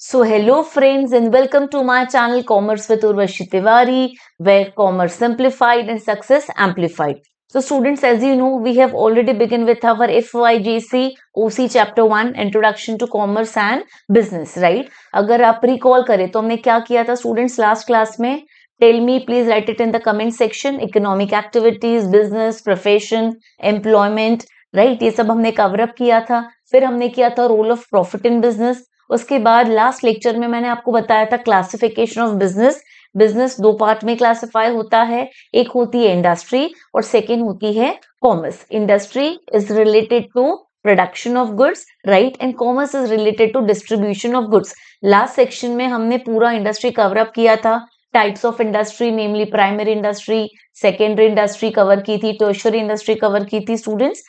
So hello friends and welcome to my channel Commerce with Urvashi Tiwari, where commerce simplified and success amplified. So students, as you know, we have already begun with our FYGC OC chapter 1 Introduction to Commerce and Business, right? अगर आप recall करें तो हमने क्या किया था students last class में? Tell me, please write it in the comment section. Economic activities, business, profession, employment, right? ये सब हमने cover up किया था. फिर हमने किया था role of profit in business. उसके बाद लास्ट लेक्चर में मैंने आपको बताया था क्लासिफिकेशन ऑफ बिजनेस. बिजनेस दो पार्ट में क्लासिफाई होता है. एक होती है इंडस्ट्री और सेकेंड होती है commerce. Industry is related to production of goods, right, and commerce is related to distribution of goods. Last section में हमने पूरा इंडस्ट्री कवर अप किया था. Types of industry, namely primary industry, secondary industry cover की थी, tertiary industry cover की थी students.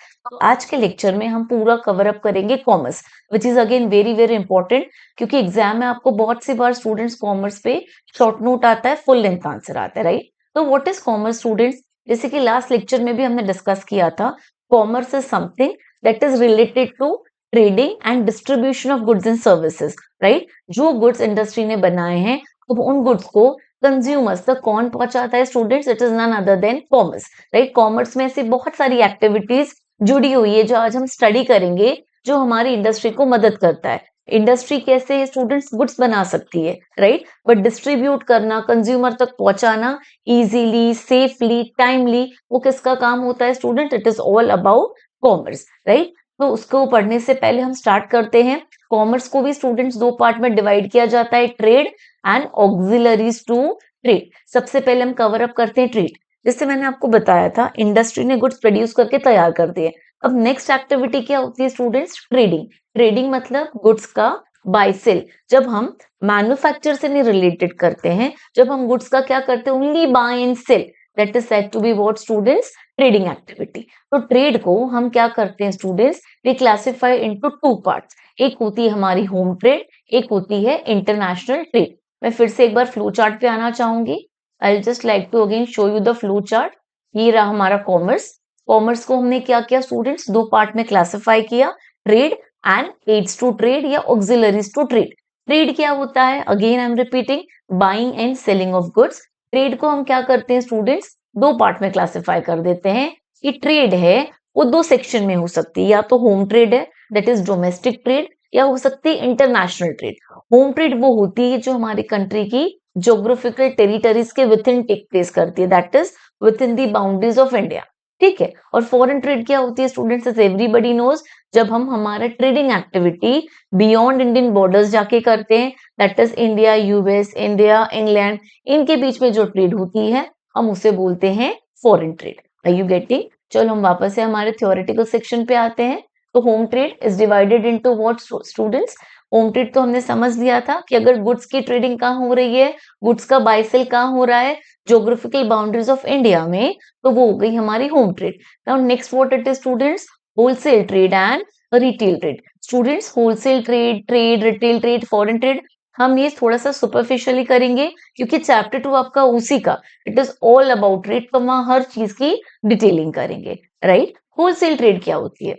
आज के लेक्चर में हम पूरा कवर अप करेंगे commerce, which is again very very important, क्योंकि एग्जाम में आपको बहुत सी बार स्टूडेंट्स कॉमर्स पे शॉर्ट नोट आता है, फुल लेंथ आंसर आता है, राइट. तो व्हाट इज कॉमर्स स्टूडेंट्स? जैसे कि लास्ट लेक्चर में भी हमने डिस्कस किया था, commerce is something that is related to trading and distribution of goods and services, right. जो गुड्स इंडस्ट्री ने बनाए हैं, तो उन गुड्स को कंज्यूमर्स तक कौन पहुंचाता है students? It is none other than commerce, right. Commerce में ऐसी बहुत सारी एक्टिविटीज जुड़ी हुई है जो आज हम स्टडी करेंगे, जो हमारी इंडस्ट्री को मदद करता है. इंडस्ट्री कैसे स्टूडेंट्स गुड्स बना सकती है, राइट, बट डिस्ट्रीब्यूट करना, कंज्यूमर तक पहुंचाना इजीली, सेफली, टाइमली, वो किसका काम होता है student? It is all about commerce, right. तो उसको पढ़ने से पहले हम स्टार्ट करते हैं. कॉमर्स को भी स्टूडेंट्स दो पार्ट में डिवाइड किया जाता है, trade and auxiliaries to trade. सबसे पहले हम कवर अप करते हैं ट्रेड. जैसे मैंने आपको बताया था, इंडस्ट्री ने गुड्स प्रोड्यूस करके तैयार कर दिए. अब नेक्स्ट एक्टिविटी क्या होती है स्टूडेंट्स? ट्रेडिंग. ट्रेडिंग मतलब गुड्स का बाय सेल. जब हम मैन्युफैक्चर से नहीं रिलेटेड करते हैं, जब हम गुड्स का क्या करते हैं? Only buy and sell. That is said to be what students? Trading activity. तो ट्रेड को हम क्या करते हैं स्टूडेंट्स? We classify into two parts. एक होती है हमारी होम ट्रेड, एक होती है इंटरनेशनल ट्रेड. मैं फिर से एक बार फ्लो चार्ट पे आना चाहूंगी. I'll just like to again show you the flow chart. ये रहा हमारा कॉमर्स. कॉमर्स को हमने क्या किया स्टूडेंट्स? दो पार्ट में क्लासिफाई किया, trade and aids to trade या ऑक्सिलरीज टू ट्रेड. ट्रेड क्या होता है? Again I am repeating, buying and selling of goods. Trade को हम क्या करते हैं स्टूडेंट्स? दो पार्ट में क्लासिफाई कर देते हैं. ये ट्रेड है वो दो सेक्शन में हो सकती है, या तो होम ट्रेड है, दैट इज डोमेस्टिक ट्रेड, या हो सकती है इंटरनेशनल ट्रेड. होम ट्रेड वो होती है जो हमारी कंट्री की ज्योग्राफिकल टेरिटरीज के विद इन टेक प्लेस करती है, that is with in the boundaries of India, ठीक है. और फॉरेन ट्रेड क्या होती है स्टूडेंट्स? एज एवरीबडी नोज, जब हम हमारा trading activity beyond Indian borders जाके करते हैं, that is India, US, India, England, इनके बीच में जो ट्रेड होती है, हम उसे बोलते हैं foreign trade. Are you getting? चलो हम वापस से हमारे थ्योरेटिकल सेक्शन पे आते हैं. तो home trade is divided into what students? Home trade तो हमने समझ लिया था कि अगर गुड्स की ट्रेडिंग कहाँ हो रही है, गुड्स का बाय सेल कहाँ हो रहा है, ज्योग्राफिकल बाउंड्रीज ऑफ इंडिया में, तो वो हो गई हमारी home trade. Now next what it is students? Wholesale trade and retail trade. Students, wholesale trade, trade, retail trade, foreign trade, हम ये थोड़ा सा सुपरफिशियली करेंगे, क्योंकि चैप्टर 2 आपका उसी का, it is all about trade, तो वहां हर चीज की डिटेलिंग करेंगे, राइट. होलसेल ट्रेड क्या होती है?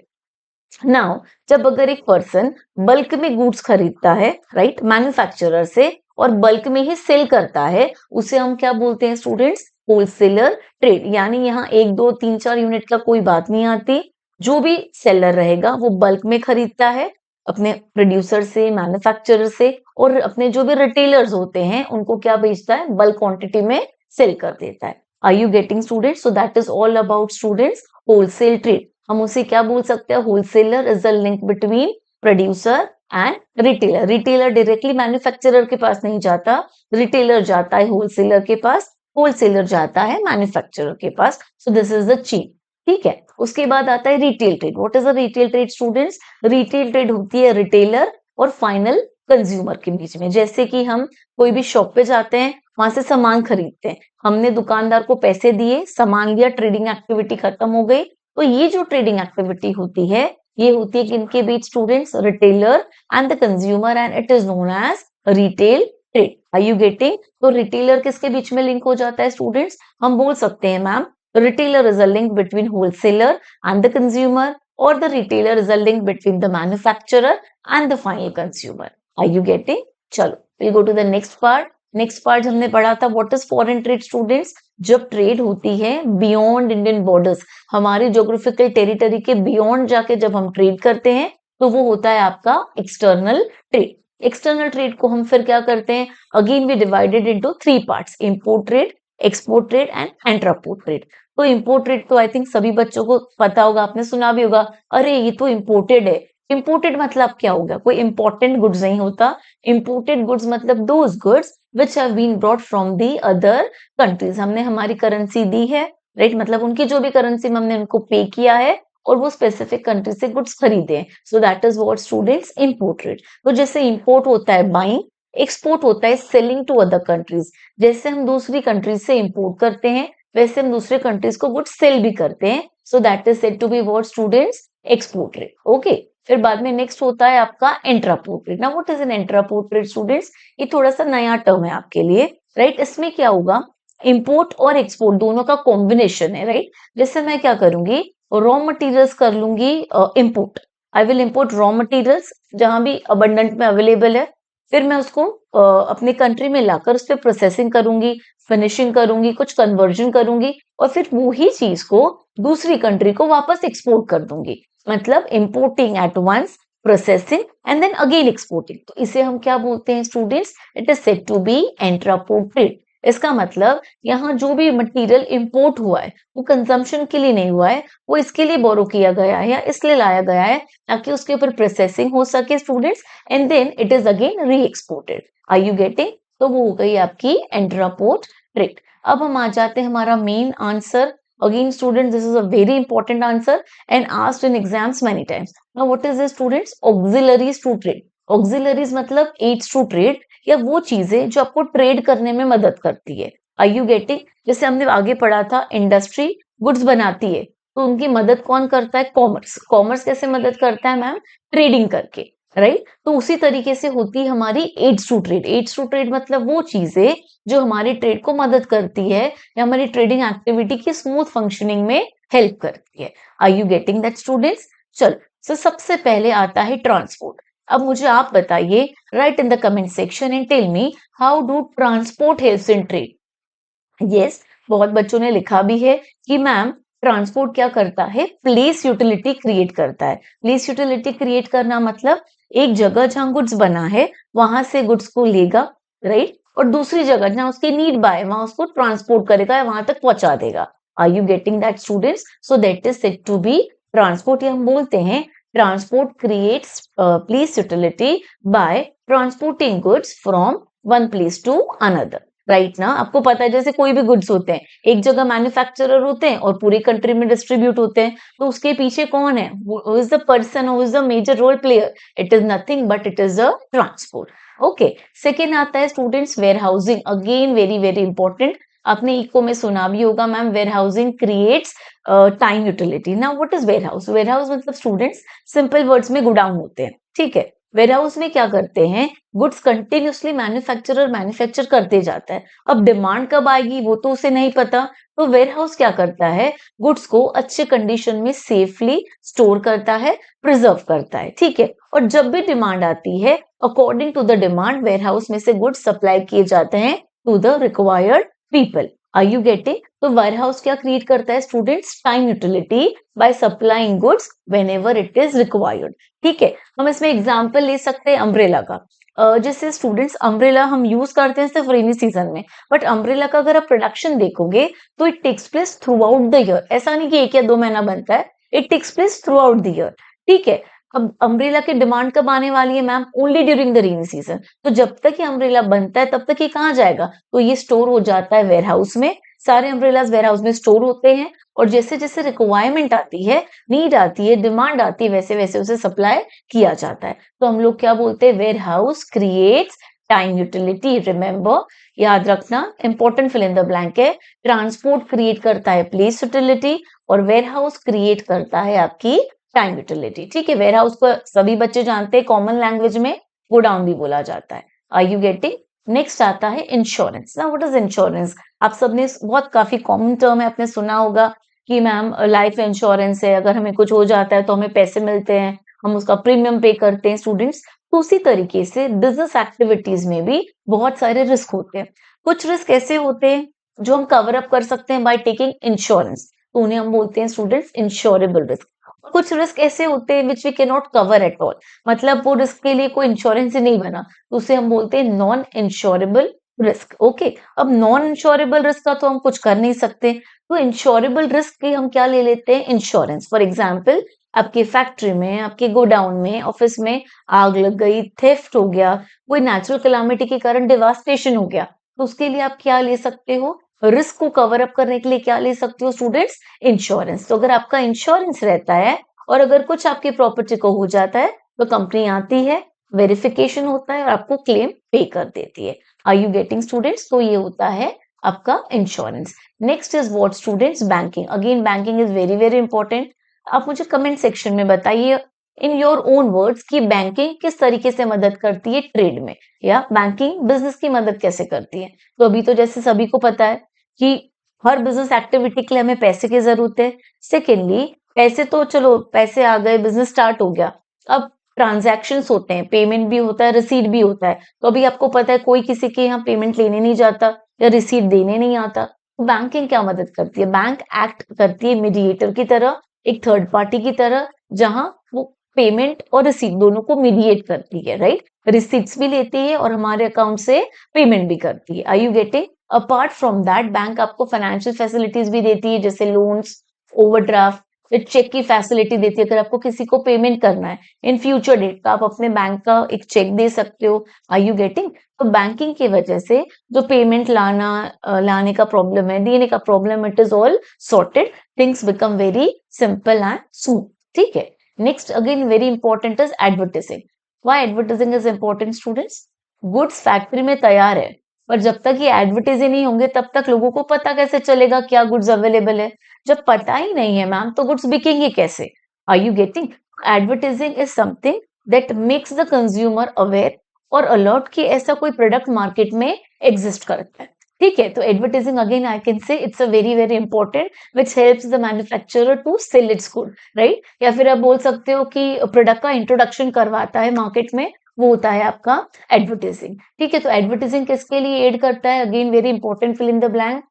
नाउ जब अगर एक पर्सन बल्क में गुड्स खरीदता है, राइट, मैन्युफैक्चरर से, और बल्क में ही सेल करता है, उसे हम क्या बोलते हैं स्टूडेंट्स? Wholesaler trade. यानी यहाँ 1, 2, 3, 4 यूनिट का कोई बात नहीं आती. जो भी सेलर रहेगा वो बल्क में खरीदता है अपने प्रोड्यूसर से, मैन्युफैक्चरर से, और अपने जो भी रिटेलर्स होते हैं उनको क्या बेचता है? बल्क क्वांटिटी में सेल कर देता है. Are you getting students? So that is all about students wholesale trade. हम उसे क्या बोल सकते हैं? Wholesaler is the link between producer and retailer. Retailer directly manufacturer के पास नहीं जाता, रिटेलर जाता है होलसेलर के पास, होलसेलर जाता है मैन्युफैक्चरर के पास. So this is the chain, ठीक है. उसके बाद आता है retail trade. What is the retail trade students? Retail trade होती है रिटेलर और फाइनल कंज्यूमर के बीच में. जैसे कि हम कोई भी शॉप पे जाते हैं, वहां से सामान खरीदते हैं, हमने दुकानदार को पैसे दिए, सामान लिया, ट्रेडिंग एक्टिविटी खत्म हो गई. तो ये जो ट्रेडिंग एक्टिविटी होती है, ये होती है किनके बीच students? Retailer and the consumer, and it is known as retail trade. Are you getting? तो रिटेलर किसके बीच में लिंक हो जाता है स्टूडेंट्स? हम बोल सकते हैं ma'am, retailer is a link between wholesaler and the consumer, or the retailer is a link between the manufacturer and the final consumer. Are you getting? चलो will go to the next part. Next part हमने पढ़ा था what is foreign trade students. जब ट्रेड होती है beyond Indian borders, हमारी geographical territory के बियॉन्ड जाके जब हम ट्रेड करते हैं तो वो होता है आपका एक्सटर्नल ट्रेड। एक्सटर्नल ट्रेड को हम फिर क्या करते हैं, again we divided into 3 parts, import trade, export trade and entrepot trade. तो इंपोर्ट ट्रेड तो आई थिंक सभी बच्चों को पता होगा, आपने सुना भी होगा, अरे ये तो इंपोर्टेड है। इंपोर्टेड मतलब क्या होगा, कोई इंपॉर्टेंट गुड्स नहीं होता। इंपोर्टेड गुड्स मतलब those goods which have been brought from the other countries. हमने हमारी करेंसी दी है, राइट, मतलब उनकी जो भी करेंसी में हमने उनको पे किया है और वो स्पेसिफिक कंट्री से गुड्स खरीदे हैं, so that is what students imported. तो जैसे इंपोर्ट होता है बाइंग, एक्सपोर्ट होता है सेलिंग टू अदर कंट्रीज। जैसे हम दूसरी कंट्रीज से इंपोर्ट करते हैं वैसे हम दूसरे कंट्रीज को गुड्स सेल भी करते हैं, so that is said to be what students export trade. Okay, फिर बाद में नेक्स्ट होता है आपका entrepot trade. Now what is an entrepot trade students, ये थोड़ा सा नया टर्म है आपके लिए, राइट। इसमें क्या होगा, इंपोर्ट और एक्सपोर्ट दोनों का कॉम्बिनेशन है, राइट। जैसे मैं क्या करूंगी, रॉ मटेरियल्स कर लूंगी import, I will import raw materials जहां भी अबंडेंट में अवेलेबल है, फिर मैं उसको अपने कंट्री में लाकर उस पर प्रोसेसिंग करूंगी, फिनिशिंग करूंगी, कुछ कन्वर्जन करूंगी और फिर वही चीज को दूसरी कंट्री को वापस एक्सपोर्ट कर दूंगी। मतलब importing at once, processing and then again exporting. तो इसे हम क्या बोलते हैं students, it is said to be entrepot trade. इसका मतलब यहाँ जो भी मटेरियल इंपोर्ट हुआ है वो कंजम्पशन के लिए नहीं हुआ है, वो इसके लिए बोरो किया गया है या इसलिए लाया गया है ताकि उसके ऊपर प्रोसेसिंग हो सके students, and then it is again re exported. Are you getting? तो वो हो गई आपकी इंट्रापोर्ट ट्रेड। अब हम आ जाते हैं हमारा main answer. Again students this is a very important answer and asked in exams many times. Now what is this students, auxiliaries to trade. Auxiliaries मतलब एड्स टू ट्रेड, या वो चीजें जो आपको ट्रेड करने में मदद करती है। Are you getting? जैसे हमने आगे पढ़ा था इंडस्ट्री गुड्स बनाती है तो उनकी मदद कौन करता है, कॉमर्स। कॉमर्स कैसे मदद करता है मैम, ट्रेडिंग करके, राइट। तो उसी तरीके से होती है हमारी aids to trade. Aids to trade मतलब वो चीजें जो हमारी ट्रेड को मदद करती है या हमारी ट्रेडिंग एक्टिविटी की स्मूथ फंक्शनिंग में हेल्प करती है। Are you getting that students? चलो, so सबसे पहले आता है ट्रांसपोर्ट। अब मुझे आप बताइए, write in the comment section and tell me how do transport helps in trade. Yes, बहुत बच्चों ने लिखा भी है कि मैम ट्रांसपोर्ट क्या करता है, प्लेस यूटिलिटी क्रिएट करता है। प्लेस यूटिलिटी क्रिएट करना मतलब एक जगह जहां गुड्स बना है वहां से गुड्स को लेगा, राइट, और दूसरी जगह जहां उसकी नीड बाय वहां उसको ट्रांसपोर्ट करेगा या वहां तक पहुंचा देगा। Are you getting that students? So that is said to be transport. या हम बोलते हैं transport creates place utility by transporting goods from one place to another, right ना। आपको पता है जैसे कोई भी गुड्स होते हैं एक जगह मैन्युफैक्चरर होते हैं और पूरी कंट्री में डिस्ट्रीब्यूट होते हैं, तो उसके पीछे कौन है, who is the person, who is the major role player, it is nothing but it is a transport. Okay, second आता है students warehousing. Again very very important, आपने इको में सुना भी होगा ma'am, warehousing creates time utility. Now what is warehouse? Warehouse मतलब students simple words में godown होते हैं, ठीक है। वेयर हाउस में क्या करते हैं, गुड्स कंटिन्यूसली मैन्युफैक्चर करते जाता है। अब डिमांड कब आएगी वो तो उसे नहीं पता, तो वेयर हाउस क्या करता है, गुड्स को अच्छे कंडीशन में सेफली स्टोर करता है, प्रिजर्व करता है, ठीक है। और जब भी डिमांड आती है according to the demand warehouse में से गुड्स सप्लाई किए जाते हैं to the required people. Are you getting? तो वेयर हाउस क्या क्रिएट करता है students, time utility by supplying goods whenever it is required, ठीक है। हम इसमें एग्जांपल ले सकते हैं अम्ब्रेला का। जैसे स्टूडेंट्स अम्ब्रेला हम यूज करते हैं सिर्फ रेनी सीजन में, बट अम्ब्रेला का अगर आप प्रोडक्शन देखोगे तो it takes place throughout the year. ऐसा नहीं कि 1 या 2 महीना बनता है, it takes place throughout the year, ठीक है। अब अम्ब्रेला की डिमांड कब आने वाली है ma'am, only during the rainy season. तो जब तक ये अम्ब्रेला बनता है तब तक ये कहाँ जाएगा, तो ये स्टोर हो जाता है वेयर हाउस में। सारे अम्ब्रेलाज वेयर हाउस में स्टोर होते हैं और जैसे जैसे रिक्वायरमेंट आती है, नीड आती है, डिमांड आती है, वैसे वैसे उसे सप्लाई किया जाता है। तो हम लोग क्या बोलते हैं, warehouse creates time utility. Remember, याद रखना, important fill in the blank है। ट्रांसपोर्ट क्रिएट करता है प्लेस यूटिलिटी और वेयर हाउस क्रिएट करता है आपकी टाइम यूटिलिटी, ठीक है। वेयर हाउस को सभी बच्चे जानते हैं, कॉमन लैंग्वेज में गोडाउन भी बोला जाता है। Are you getting? नेक्स्ट आता है इंश्योरेंस। ना व्हाट इज इंश्योरेंस? आप सबने बहुत काफी कॉमन टर्म है, आपने सुना होगा कि मैम लाइफ इंश्योरेंस है, अगर हमें कुछ हो जाता है तो हमें पैसे मिलते हैं, हम उसका प्रीमियम पे करते हैं स्टूडेंट्स। तो उसी तरीके से बिजनेस एक्टिविटीज में भी बहुत सारे रिस्क होते हैं। कुछ रिस्क ऐसे होते हैं जो हम कवर अप कर सकते हैं बाय टेकिंग इंश्योरेंस, तो उन्हें हम बोलते हैं स्टूडेंट्स इंश्योरेबल रिस्क। कुछ रिस्क ऐसे होते हैं which we can not cover at all, मतलब वो रिस्क के लिए कोई इंश्योरेंस ही नहीं बना, तो उसे हम बोलते हैं नॉन इंश्योरेबल रिस्क। ओके, अब नॉन इंश्योरेबल रिस्क का तो हम कुछ कर नहीं सकते, तो इंश्योरेबल रिस्क की हम क्या ले लेते हैं, इंश्योरेंस। फॉर एग्जाम्पल, आपके फैक्ट्री में, आपके गोडाउन में, ऑफिस में आग लग गई, थेफ्ट हो गया, कोई नेचुरल कैलामिटी के कारण डिवास्टेशन हो गया, तो उसके लिए आप क्या ले सकते हो, रिस्क को कवर अप करने के लिए क्या ले सकते हो स्टूडेंट्स, इंश्योरेंस। तो अगर आपका इंश्योरेंस रहता है और अगर कुछ आपकी प्रॉपर्टी को हो जाता है तो कंपनी आती है, वेरिफिकेशन होता है और आपको क्लेम पे कर देती है। Are you getting students? तो ये होता है आपका insurance. Next is what students, banking. Again banking is very very important. आप मुझे कमेंट सेक्शन में बताइए इन योर ओन वर्ड्स कि बैंकिंग किस तरीके से मदद करती है ट्रेड में, या बैंकिंग बिजनेस की मदद कैसे करती है। तो अभी तो जैसे सभी को पता है कि हर बिजनेस एक्टिविटी के लिए हमें पैसे की जरूरत है। सेकेंडली, पैसे तो चलो पैसे आ गए, बिजनेस स्टार्ट हो गया, अब ट्रांजैक्शंस होते हैं, पेमेंट भी होता है, रिसीट भी होता है। तो अभी आपको पता है कोई किसी के यहाँ पेमेंट लेने नहीं जाता या रिसीट देने नहीं आता, तो बैंकिंग क्या मदद करती है, बैंक एक्ट करती है मीडिएटर की तरह, एक थर्ड पार्टी की तरह, जहां वो पेमेंट और रिसीट दोनों को मीडिएट करती है, राइट। रिसीट्स भी लेती है और हमारे अकाउंट से पेमेंट भी करती है। Are you getting? Apart from that, bank आपको फाइनेंशियल फैसिलिटीज भी देती है, जैसे लोन्स, ओवरड्राफ्ट, फिर चेक की फैसिलिटी देती है। अगर आपको किसी को पेमेंट करना है इन फ्यूचर डेट का, आप अपने बैंक का एक चेक दे सकते हो। Are you getting? तो बैंकिंग की वजह से जो पेमेंट लाने का प्रॉब्लम है, देने का problem, it is all sorted, things become very simple and smooth. ठीक है, next again very important is advertising. Why advertising is important students? Goods factory में तैयार है, पर जब तक ये एडवर्टाइज नहीं होंगे तब तक लोगों को पता कैसे चलेगा क्या गुड्स अवेलेबल है। जब पता ही नहीं है मैम तो गुड्स बिकेंगे कैसे? Are you getting? Advertising is something that makes the consumer aware और अलर्ट कि ऐसा कोई प्रोडक्ट मार्केट में एग्जिस्ट करता है। ठीक है, तो advertising again I can say it's a very very important which helps the manufacturer to sell its good, right. या फिर आप बोल सकते हो कि प्रोडक्ट का इंट्रोडक्शन करवाता है मार्केट में, वो होता है आपका एडवर्टाइजिंग। ठीक है, तो एडवर्टाइजिंग किसके लिए एड करता है? Again very important, fill in the blank.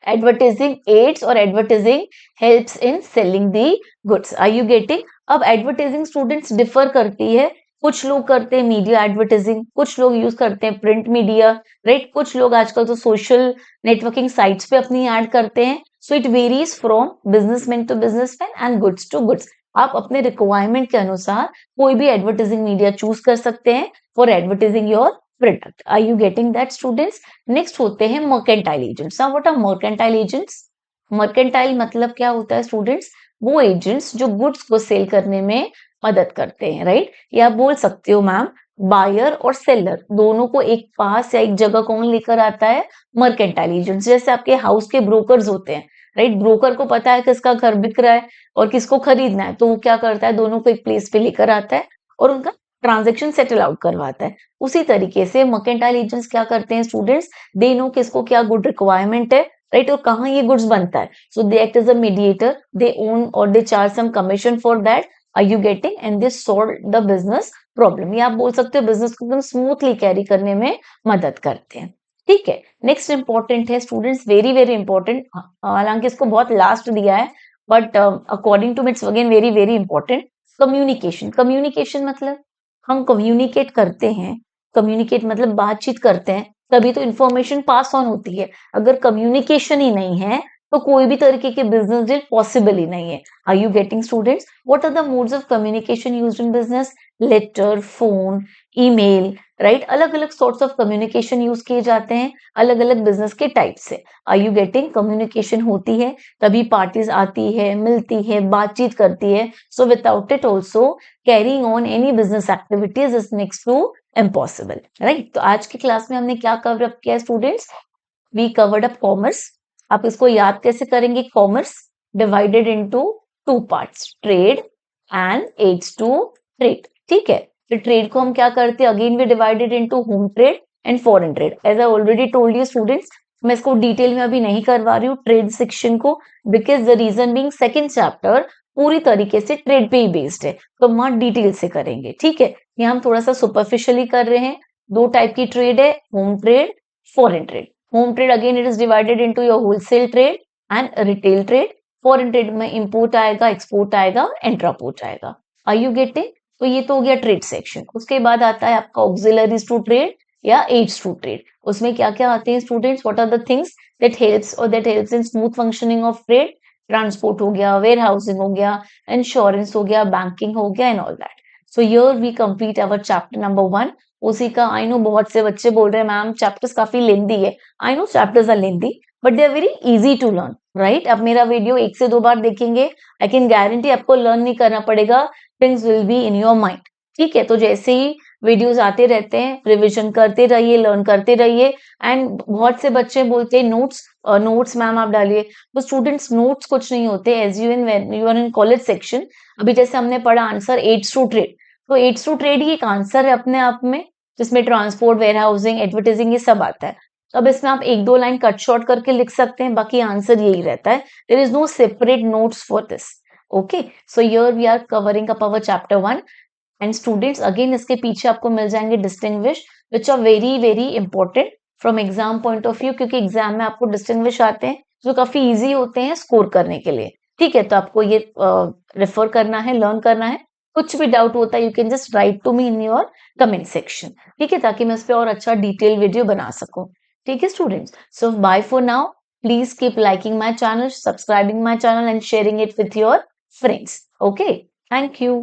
Advertising aids और advertising helps in selling the goods. Are you getting? अब एडवर्टाइजिंग स्टूडेंट्स डिफर करती है, कुछ लोग करते हैं मीडिया एडवर्टाइजिंग, कुछ लोग यूज करते हैं प्रिंट मीडिया, राइट। कुछ लोग आजकल तो सोशल नेटवर्किंग साइट्स पे अपनी ऐड करते हैं। So it varies from businessman to businessman and goods to goods. आप अपने रिक्वायरमेंट के अनुसार कोई भी एडवर्टाइजिंग मीडिया चूज कर सकते हैं for advertising your product. Are you getting that students? Next होते हैं mercantile agents. Now what are mercantile agents? Mercantile मतलब क्या होता है स्टूडेंट्स? वो एजेंट्स जो गुड्स को सेल करने में मदद करते हैं, राइट। या आप बोल सकते हो मैम, बायर और सेलर दोनों को एक पास या एक जगह कौन लेकर आता है? Mercantile agents. जैसे आपके हाउस के ब्रोकर्स होते हैं, राइट। ब्रोकर को पता है किसका घर बिक रहा है और किसको खरीदना है, तो वो क्या करता है, दोनों को एक प्लेस पे लेकर आता है और उनका ट्रांजेक्शन सेटल आउट करवाता है। उसी तरीके से मर्केंटाइल एजेंट्स क्या करते हैं स्टूडेंट्स? दे नो किसको क्या गुड रिक्वायरमेंट है, राइट, और कहाँ ये गुड्स बनता है। So they act as a mediator, they own और they charge some commission for that. Are you getting? And they solve the business problem. ये आप बोल सकते हो बिजनेस को एकदम स्मूथली कैरी करने में मदद करते हैं। ठीक है, नेक्स्ट इंपॉर्टेंट है स्टूडेंट्स, वेरी वेरी इंपॉर्टेंट, हालांकि इसको बहुत लास्ट दिया है but according to its again very very important. Communication. Communication मतलब हम कम्युनिकेट करते हैं, कम्युनिकेट मतलब बातचीत करते हैं, तभी तो इंफॉर्मेशन पास ऑन होती है। अगर कम्युनिकेशन ही नहीं है तो कोई भी तरीके के बिजनेस डील पॉसिबल ही नहीं है। Are you getting students? What are the modes of communication used in business? Letter, phone, email, right. अलग अलग सॉर्ट्स ऑफ कम्युनिकेशन यूज किए जाते हैं अलग अलग बिजनेस के टाइप से। Are you getting? कम्युनिकेशन होती है तभी पार्टीज आती है, मिलती है, बातचीत करती है। So without it also carrying on any business activities is next to impossible, right. तो आज की क्लास में हमने क्या कवर अप किया students? We covered up commerce. आप इसको याद कैसे करेंगे? Commerce divided into two parts, trade and aids to trade. ठीक है, तो ट्रेड को हम क्या करते हैं? Again we divided into home trade and foreign trade. As I already told you students, मैं इसको डिटेल में अभी नहीं करवा रही हूँ ट्रेड सेक्शन को, because the reason being second chapter पूरी तरीके से ट्रेड पे ही बेस्ड है, तो हम वहां डिटेल से करेंगे, ठीक है। यहाँ हम थोड़ा सा सुपरफिशियली कर रहे हैं। दो टाइप की ट्रेड है, home trade, foreign trade. Home trade again it is divided into your wholesale trade and retail trade. Foreign trade में इंपोर्ट आएगा, एक्सपोर्ट आएगा, इंट्रापोर्ट आएगा। Are you getting? तो ये तो हो गया ट्रेड सेक्शन। उसके बाद आता है आपका ऑक्सिलरीज टू ट्रेड या एड्स टू ट्रेड। उसमें क्या क्या आते हैं students? What are the things that helps in smooth functioning of trade? Transport हो गया, वेयर हाउसिंग हो गया, इंश्योरेंस हो गया, बैंकिंग हो गया and all that. So here we complete our chapter number 1। उसी का आई नो बहुत से बच्चे बोल रहे हैं मैम चैप्टर्स काफी लेंदी है। I know chapters are lengthy but they are very easy to learn, right? अब मेरा वीडियो 1 से 2 बार देखेंगे, आई कैन गारंटी आपको लर्न नहीं करना पड़ेगा, things will be in your mind, ठीक है। तो जैसे ही वीडियोस आते रहते हैं, रिविजन करते रहिए, लर्न करते रहिए। एंड बहुत से बच्चे बोलते हैं नोट्स मैम आप डालिए, तो स्टूडेंट्स नोट्स कुछ नहीं होते। As you are in college section, अभी जैसे हमने पढ़ा आंसर एड्स टू ट्रेड, तो एड्स टू ट्रेड ही एक आंसर है अपने आप में, जिसमें ट्रांसपोर्ट, वेयर हाउसिंग, एडवर्टाइजिंग ये सब आता है। तो अब इसमें आप 1-2 लाइन कट शॉर्ट करके लिख सकते हैं, बाकी आंसर यही रहता है। There is no separate notes for this. Okay, so here we are covering up our chapter 1 and students again इसके पीछे आपको मिल जाएंगे distinguish, which are very very important from exam point of view, क्योंकि exam में आपको distinguish आते हैं जो काफी इजी होते हैं स्कोर करने के लिए, ठीक है। तो आपको ये रेफर करना है, लर्न करना है। कुछ भी डाउट होता है you can just write to me in your comment section, ठीक है, ताकि मैं इस पे और अच्छा डिटेल वीडियो बना सकूं, ठीक है students. So bye for now, please keep liking my channel, subscribing my channel and sharing it with your friends. Okay, thank you.